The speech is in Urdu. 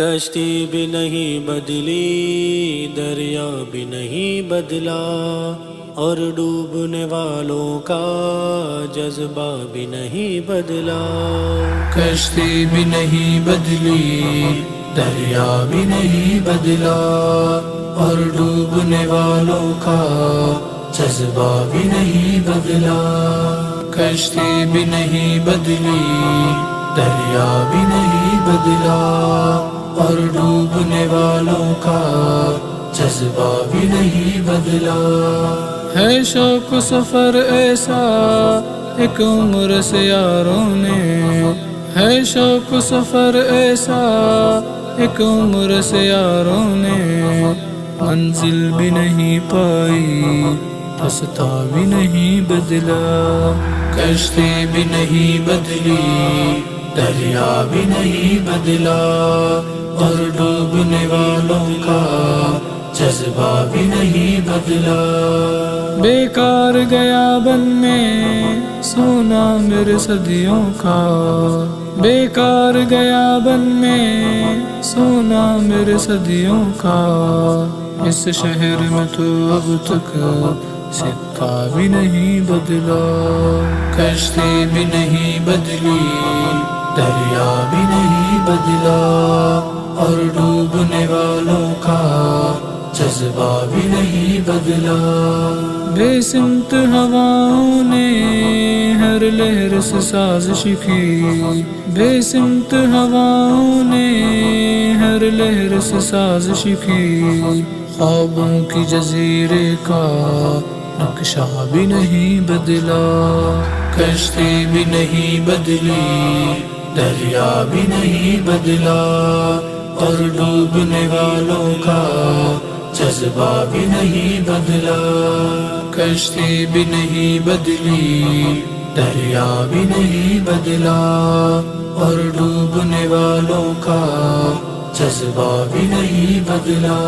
کشتی بھی نہیں بدلی، دریا بھی نہیں بدلا، اور ڈوبنے والوں کا جذبہ بھی نہیں بدلا۔ کشتی بھی نہیں بدلی، دریا بھی نہیں بدلا، اور ڈوبنے والوں کا جذبہ بھی نہیں بدلا۔ کشتی بھی نہیں بدلی، دریا بھی نہیں بدلا، اور ڈوبنے والوں کا جذبہ بھی نہیں بدلا۔ ہے شوق سفر ایسا ایک عمر سے یاروں نے، ہے شوق سفر ایسا ایک عمر سے یاروں نے، منزل بھی نہیں پائی رستہ بھی نہیں بدلا۔ کشتی بھی نہیں بدلی، دریا بھی نہیں بدلا، اور ڈوبنے والوں کا جذبہ بھی نہیں بدلا۔ بیکار گیا بن میں سونا میرے صدیوں کا، بیکار گیا بن میں سونا میرے صدیوں کا، اس شہر میں تو اب تک سکہ بھی نہیں بدلا۔ کشتی بھی نہیں بدلی، دریا بھی نہیں بدلا، اور ڈوبنے والوں کا جذبہ بھی نہیں بدلا۔ بے سمت ہواؤں نے ہر لہر سے سازش کی، بے سمت ہواؤں نے ہر لہر سے سازش کی، خوابوں کی جزیرے کا نقشہ بھی نہیں بدلا۔ کشتی بھی نہیں بدلی، دریا بھی نہیں بدلا، اور ڈوبنے والوں کا جذبہ بھی نہیں بدلا۔ کشتی بھی نہیں بدلی، دریا بھی نہیں بدلا، اور ڈوبنے والوں کا جذبہ بھی نہیں بدلا۔